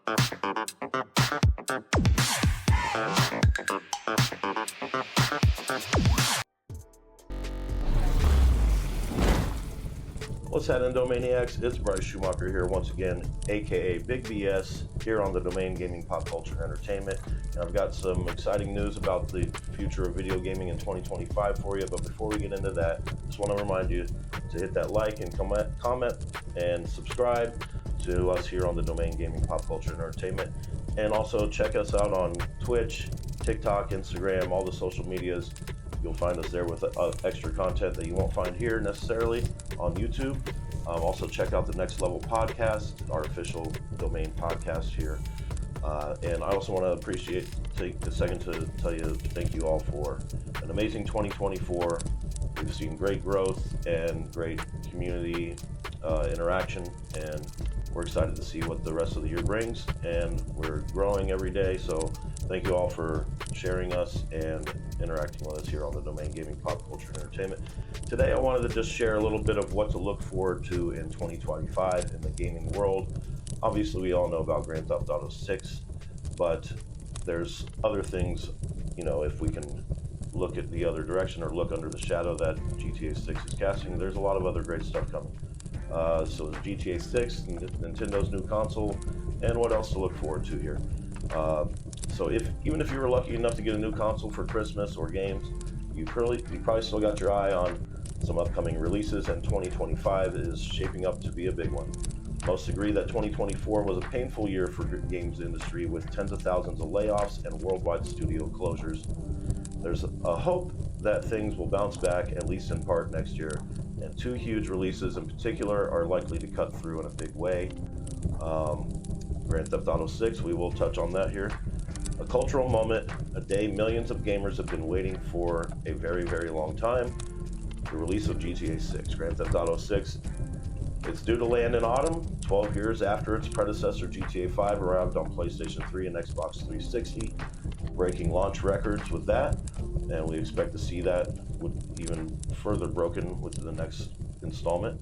What's happening, Domaniacs? It's Bryce Schumacher here once again, aka BigBS, here on the Domain Gaming Pop Culture Entertainment. And I've got some exciting news about the future of video gaming in 2025 for you. But before we get into that, I just want to remind you to hit that like and comment and subscribe to us here on the Domain Gaming Pop Culture Entertainment. And also check us out on Twitch, TikTok, Instagram, all the social medias. You'll find us there with extra content that you won't find here necessarily on YouTube. Also check out the Next Level podcast, our official domain podcast here. And I also want to take a second to tell you thank you all for an amazing 2024. We've seen great growth and great community interaction, and we're excited to see what the rest of the year brings. And we're growing every day, so thank you all for sharing us and interacting with us here on the Domain Gaming Pop Culture Entertainment. Today I wanted to just share a little bit of what to look forward to in 2025 in the gaming world. Obviously we all know about Grand Theft Auto 6, but there's other things, if we can look at the other direction or look under the shadow that GTA 6 is casting, there's a lot of other great stuff coming. So GTA 6, Nintendo's new console, and what else to look forward to here. So even if you were lucky enough to get a new console for Christmas or games, you probably still got your eye on some upcoming releases, and 2025 is shaping up to be a big one. Most agree that 2024 was a painful year for the games industry, with tens of thousands of layoffs and worldwide studio closures. There's a hope that things will bounce back, at least in part, next year, and two huge releases in particular are likely to cut through in a big way. Grand Theft Auto 6, we will touch on that here. A cultural moment, a day millions of gamers have been waiting for a very, very long time. The release of GTA 6, Grand Theft Auto 6. It's due to land in autumn, 12 years after its predecessor GTA 5 arrived on PlayStation 3 and Xbox 360, breaking launch records with that, and we expect to see that even further broken with the next installment.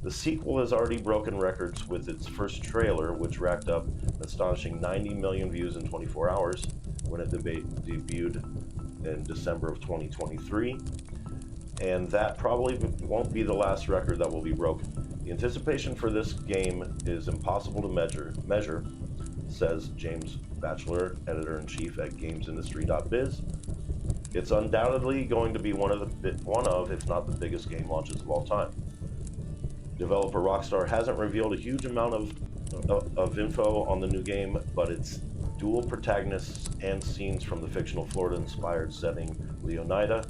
The sequel has already broken records with its first trailer, which racked up an astonishing 90 million views in 24 hours when it debuted in December of 2023. And that probably won't be the last record that will be broken. The anticipation for this game is impossible to measure, says James Batchelor, editor-in-chief at gamesindustry.biz. It's undoubtedly going to be one of, if not the biggest game launches of all time. Developer Rockstar hasn't revealed a huge amount of info on the new game, but its dual protagonists and scenes from the fictional Florida-inspired setting Leonida.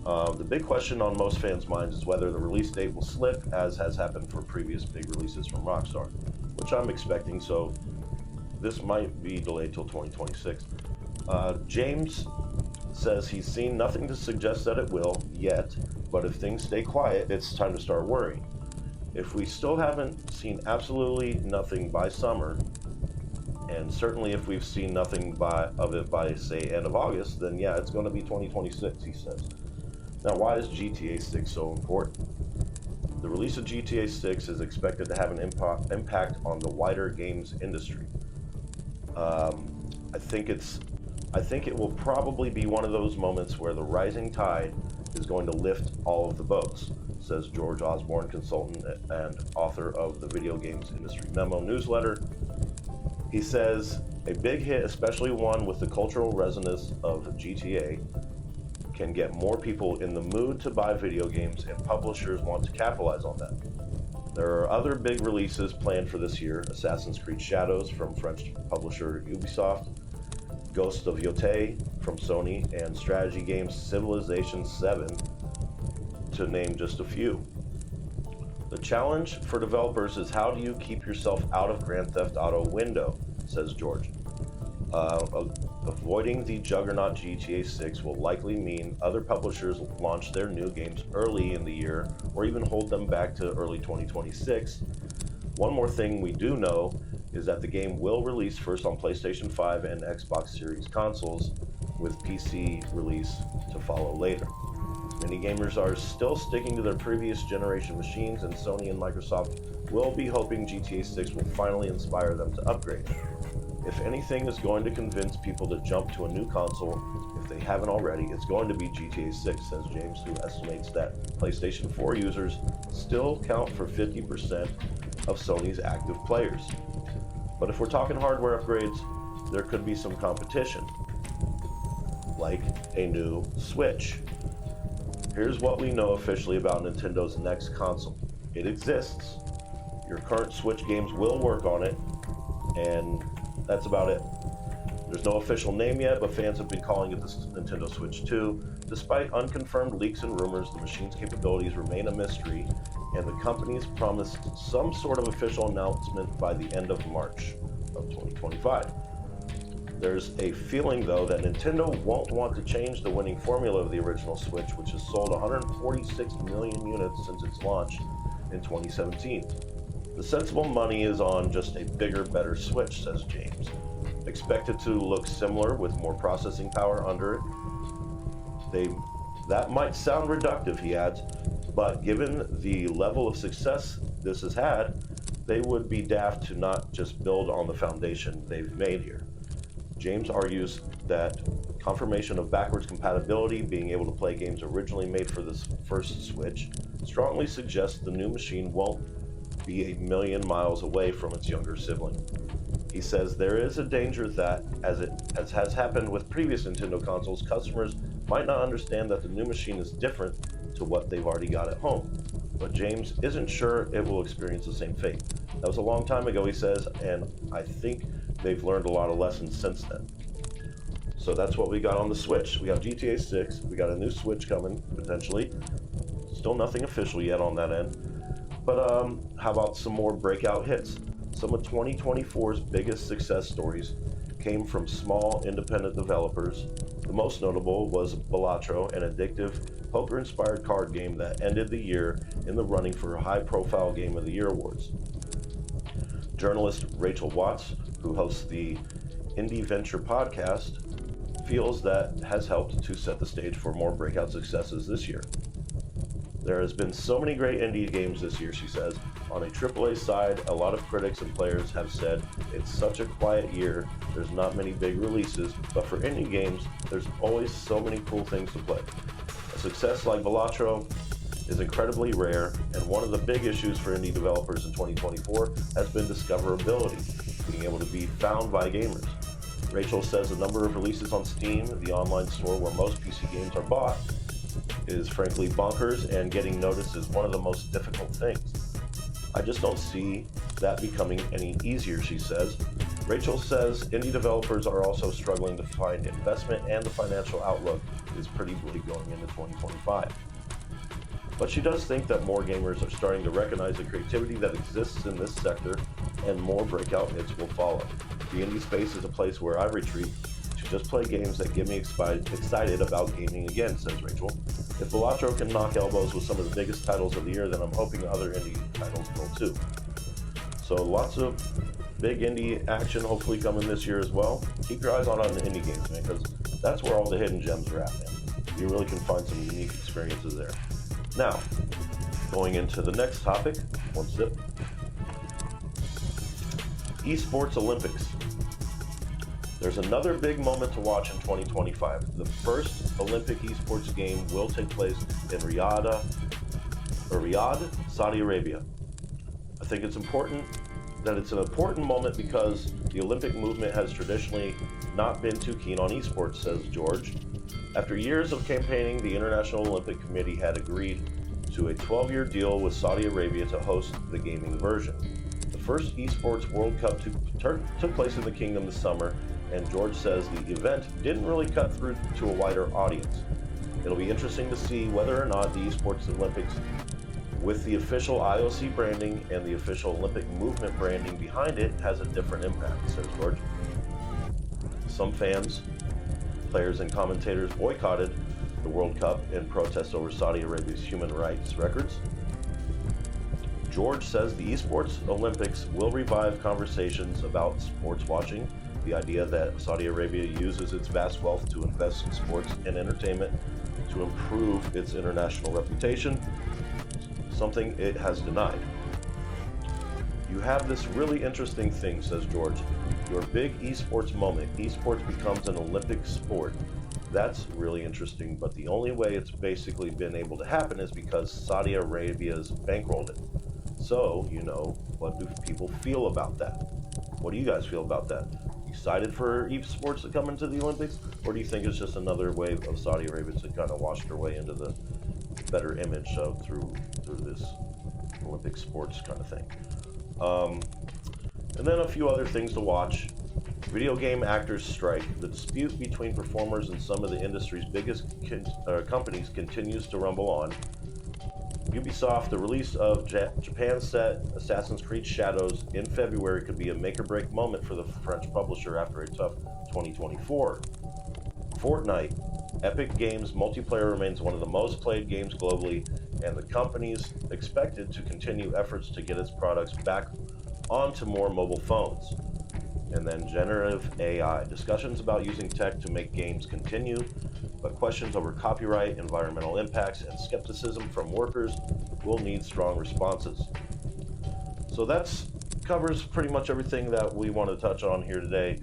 The big question on most fans' minds is whether the release date will slip, as has happened for previous big releases from Rockstar, which I'm expecting, so this might be delayed till 2026. James says he's seen nothing to suggest that it will yet, but if things stay quiet, it's time to start worrying. If we still haven't seen absolutely nothing by summer, and certainly if we've seen nothing of it by, say, end of August, then yeah, it's going to be 2026, he says. Now, why is GTA 6 so important? The release of GTA 6 is expected to have an impact on the wider games industry. I think it will probably be one of those moments where the rising tide is going to lift all of the boats, says George Osborne, consultant and author of the Video Games Industry Memo newsletter. He says, a big hit, especially one with the cultural resonance of GTA, can get more people in the mood to buy video games, and publishers want to capitalize on that. There are other big releases planned for this year: Assassin's Creed Shadows from French publisher Ubisoft, Ghost of Yotei from Sony, and strategy games Civilization 7, to name just a few. The challenge for developers is, how do you keep yourself out of Grand Theft Auto window, says George. Avoiding the juggernaut GTA 6 will likely mean other publishers launch their new games early in the year, or even hold them back to early 2026. One more thing we do know is that the game will release first on PlayStation 5 and Xbox Series consoles, with PC release to follow later. Many gamers are still sticking to their previous generation machines, and Sony and Microsoft will be hoping GTA 6 will finally inspire them to upgrade. If anything is going to convince people to jump to a new console, if they haven't already, it's going to be GTA 6, says James, who estimates that PlayStation 4 users still count for 50% of Sony's active players. But if we're talking hardware upgrades, there could be some competition, like a new Switch. Here's what we know officially about Nintendo's next console. It exists. Your current Switch games will work on it, and that's about it. There's no official name yet, but fans have been calling it the Nintendo Switch 2. Despite unconfirmed leaks and rumors, the machine's capabilities remain a mystery, and the company's promised some sort of official announcement by the end of March of 2025. There's a feeling, though, that Nintendo won't want to change the winning formula of the original Switch, which has sold 146 million units since its launch in 2017. The sensible money is on just a bigger, better Switch, says James. Expect it to look similar with more processing power under it. That might sound reductive, he adds, but given the level of success this has had, they would be daft to not just build on the foundation they've made here. James argues that confirmation of backwards compatibility, being able to play games originally made for this first Switch, strongly suggests the new machine won't be a million miles away from its younger sibling. He says there is a danger that, as has happened with previous Nintendo consoles, customers might not understand that the new machine is different to what they've already got at home. But James isn't sure it will experience the same fate. That was a long time ago, he says, and I think they've learned a lot of lessons since then. So that's what we got on the Switch. We got GTA 6, we got a new Switch coming, potentially. Still nothing official yet on that end. But how about some more breakout hits? Some of 2024's biggest success stories came from small independent developers. The most notable was Balatro, an addictive poker-inspired card game that ended the year in the running for high-profile Game of the Year awards. Journalist Rachel Watts, who hosts the Indie Venture podcast, feels that has helped to set the stage for more breakout successes this year. There has been so many great indie games this year, she says. On a AAA side, a lot of critics and players have said it's such a quiet year, there's not many big releases, but for indie games, there's always so many cool things to play. A success like Balatro is incredibly rare, and one of the big issues for indie developers in 2024 has been discoverability, being able to be found by gamers. Rachel says the number of releases on Steam, the online store where most PC games are bought, is frankly bonkers, and getting noticed is one of the most difficult things. I just don't see that becoming any easier, she says. Rachel says indie developers are also struggling to find investment, and the financial outlook is pretty bleak going into 2025. But she does think that more gamers are starting to recognize the creativity that exists in this sector, and more breakout hits will follow. The indie space is a place where I retreat to just play games that get me excited about gaming again, says Rachel. If Balatro can knock elbows with some of the biggest titles of the year, then I'm hoping other indie titles will too. So lots of big indie action hopefully coming this year as well. Keep your eyes on the indie games, man, because that's where all the hidden gems are at, man. You really can find some unique experiences there. Now, going into the next topic, one sip. Esports Olympics. There's another big moment to watch in 2025. The first Olympic esports game will take place in Riyadh, Saudi Arabia. I think it's important that it's an important moment because the Olympic movement has traditionally not been too keen on esports, says George. After years of campaigning, the International Olympic Committee had agreed to a 12-year deal with Saudi Arabia to host the gaming version. The first esports World Cup took place in the kingdom this summer, and George says the event didn't really cut through to a wider audience. It'll be interesting to see whether or not the Esports Olympics, with the official IOC branding and the official Olympic movement branding behind it, has a different impact, says George. Some fans, players, and commentators boycotted the World Cup in protest over Saudi Arabia's human rights records. George says the Esports Olympics will revive conversations about sports watching, the idea that Saudi Arabia uses its vast wealth to invest in sports and entertainment to improve its international reputation, something it has denied. You have this really interesting thing, says George. Your big esports moment. Esports becomes an Olympic sport. That's really interesting, but the only way it's basically been able to happen is because Saudi Arabia's bankrolled it. So, what do people feel about that? What do you guys feel about that? Excited for esports to come into the Olympics? Or do you think it's just another wave of Saudi Arabia to kind of wash their way into the better image through this Olympic sports kind of thing? And then a few other things to watch. Video game actors strike. The dispute between performers and some of the industry's biggest companies continues to rumble on. Ubisoft, the release of Japan's set Assassin's Creed Shadows in February could be a make-or-break moment for the French publisher after a tough 2024. Fortnite. Epic Games multiplayer remains one of the most played games globally, and the company's expected to continue efforts to get its products back onto more mobile phones. And then generative AI. Discussions about using tech to make games continue, but questions over copyright, environmental impacts, and skepticism from workers will need strong responses. So that covers pretty much everything that we want to touch on here today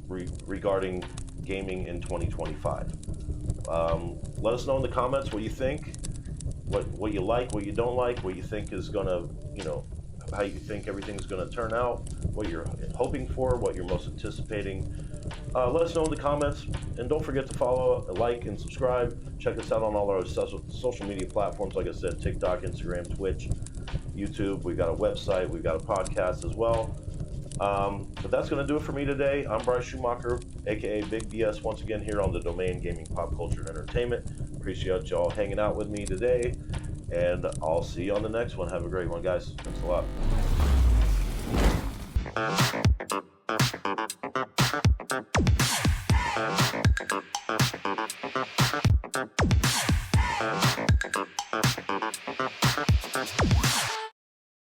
regarding gaming in 2025. Let us know in the comments what you think, what you like, what you don't like, what you think is going to, how you think everything's going to turn out, what you're hoping for, what you're most anticipating. Let us know in the comments, and don't forget to follow, like, and subscribe. Check us out on all our social media platforms, like I said, TikTok, Instagram, Twitch, YouTube. We've got a website, we've got a podcast as well. But that's going to do it for me today. I'm Bryce Schumacher, aka BigBS, once again here on the Domain Gaming Pop Culture and Entertainment. Appreciate y'all hanging out with me today, and I'll see you on the next one. Have a great one, guys. Thanks a lot.